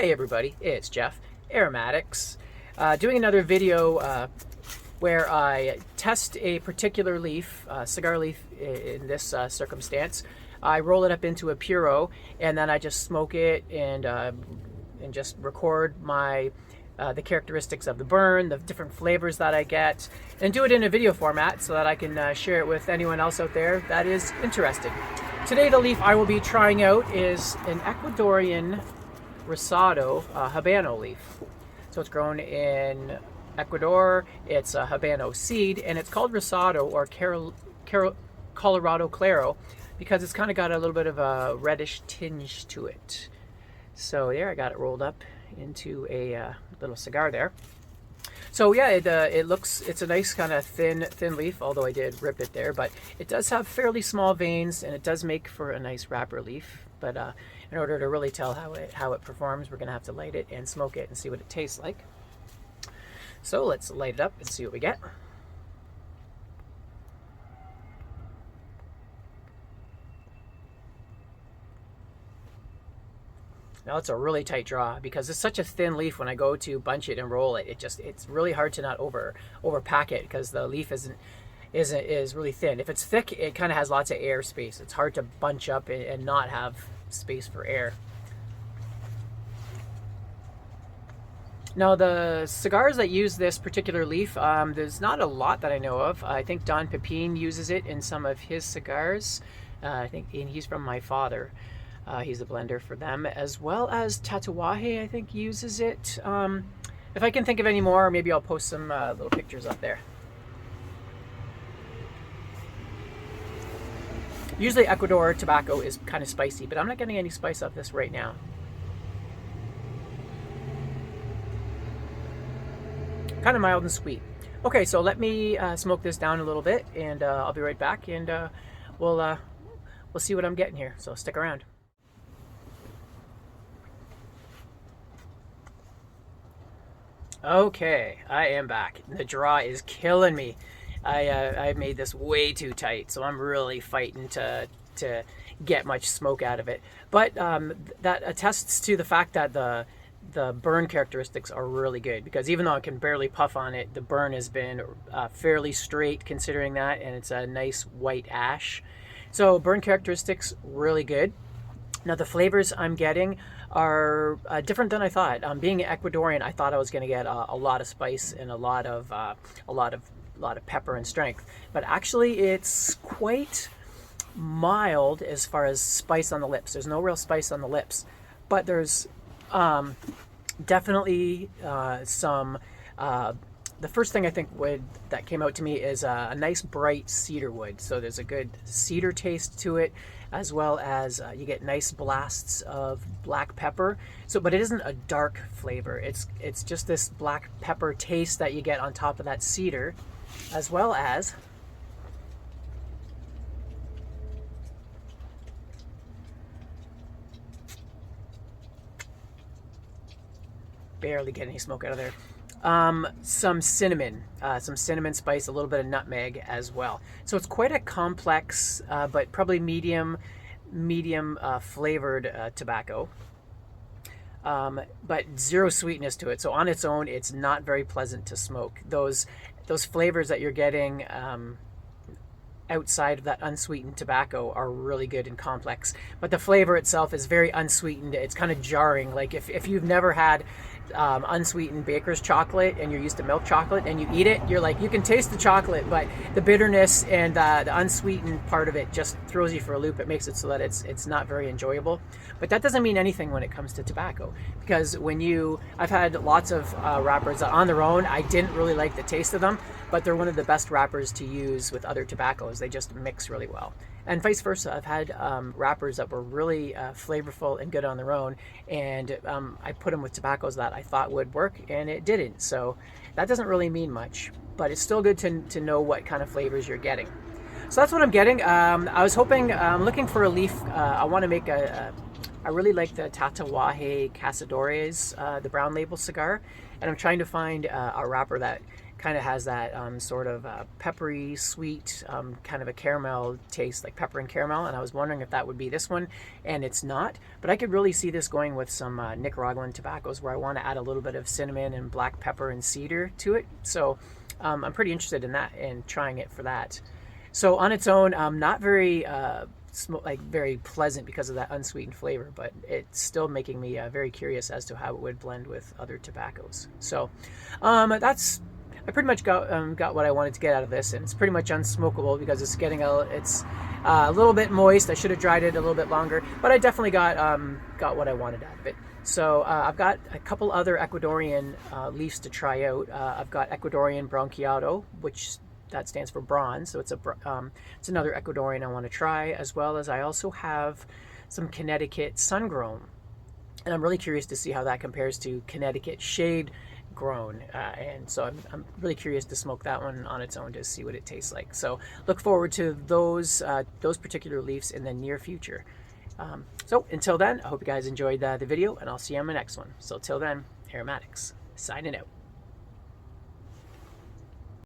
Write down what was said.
Hey everybody, it's Jeff, Aromatics, doing another video where I test a particular leaf, cigar leaf in this circumstance. I roll it up into a Puro and then I just smoke it and just record the characteristics of the burn, the different flavors that I get, and do it in a video format so that I can share it with anyone else out there that is interested. Today the leaf I will be trying out is an Ecuadorian Rosado Habano leaf. So it's grown in Ecuador. It's a Habano seed, and it's called Rosado or Colorado Claro because it's kind of got a little bit of a reddish tinge to it. So there, I got it rolled up into a little cigar there. So yeah, it's a nice kind of thin leaf, although I did rip it there, but it does have fairly small veins and it does make for a nice wrapper leaf. But in order to really tell how it performs, we're gonna have to light it and smoke it and see what it tastes like. So let's light it up and see what we get. Now it's a really tight draw because it's such a thin leaf. When I go to bunch it and roll it, it's really hard to not overpack it because the leaf is really thin. If it's thick, it kind of has lots of air space. It's hard to bunch up and not have space for air. Now the cigars that use this particular leaf, there's not a lot that I know of. I think Don Pepin uses it in some of his cigars. I think he's from my father. He's a blender for them, as well as Tatuaje, I think, uses it. If I can think of any more, maybe I'll post some little pictures up there. Usually Ecuador tobacco is kind of spicy, but I'm not getting any spice off this right now. Kind of mild and sweet. Okay, so let me smoke this down a little bit, and I'll be right back, and we'll see what I'm getting here. So stick around. Okay, I am back. The draw is killing me. I made this way too tight, so I'm really fighting to get much smoke out of it. But that attests to the fact that the burn characteristics are really good, because even though I can barely puff on it, the burn has been fairly straight considering that, and it's a nice white ash. So burn characteristics really good. Now the flavors I'm getting are different than I thought. Being Ecuadorian, I thought I was going to get a lot of spice and a lot of pepper and strength, but actually it's quite mild as far as spice on the lips. There's no real spice on the lips, but there's definitely some. The first thing I think that came out to me is a nice bright cedar wood. So there's a good cedar taste to it, as well as you get nice blasts of black pepper. So, but it isn't a dark flavor. It's just this black pepper taste that you get on top of that cedar, as well as barely get any smoke out of there. Some cinnamon spice, a little bit of nutmeg as well. So it's quite a complex, but probably medium flavored tobacco. But zero sweetness to it. So on its own, it's not very pleasant to smoke. Those flavors that you're getting outside of that unsweetened tobacco are really good and complex. But the flavor itself is very unsweetened. It's kind of jarring. Like if you've never had unsweetened baker's chocolate and you're used to milk chocolate and you eat it, you're like, you can taste the chocolate, but the bitterness and the unsweetened part of it just throws you for a loop. It makes it so that it's not very enjoyable. But that doesn't mean anything when it comes to tobacco, because I've had lots of wrappers that on their own I didn't really like the taste of them, but they're one of the best wrappers to use with other tobaccos. They just mix really well. And vice versa. I've had wrappers that were really flavorful and good on their own, and I put them with tobaccos that I thought would work, and it didn't. So that doesn't really mean much, but it's still good to know what kind of flavors you're getting. So that's what I'm getting. I was hoping, I'm looking for a leaf. I want to make I really like the Tatuaje Cazadores, the brown label cigar, and I'm trying to find a wrapper that kind of has that sort of peppery, sweet, kind of a caramel taste, like pepper and caramel. And I was wondering if that would be this one, and it's not. But I could really see this going with some Nicaraguan tobaccos where I want to add a little bit of cinnamon and black pepper and cedar to it. So I'm pretty interested in that and trying it for that. So on its own, not very very pleasant because of that unsweetened flavor, but it's still making me very curious as to how it would blend with other tobaccos. So I pretty much got what I wanted to get out of this, and it's pretty much unsmokable because it's a little bit moist. I should have dried it a little bit longer, but I definitely got what I wanted out of it. So I've got a couple other Ecuadorian leaves to try out. I've got Ecuadorian Bronceado, which that stands for bronze, so it's another Ecuadorian I want to try, as well as I also have some Connecticut sun-grown, and I'm really curious to see how that compares to Connecticut shade-grown, and so I'm really curious to smoke that one on its own to see what it tastes like. So look forward to those particular leaves in the near future. So until then, I hope you guys enjoyed the video, and I'll see you on my next one. So till then, Aromatics, signing out.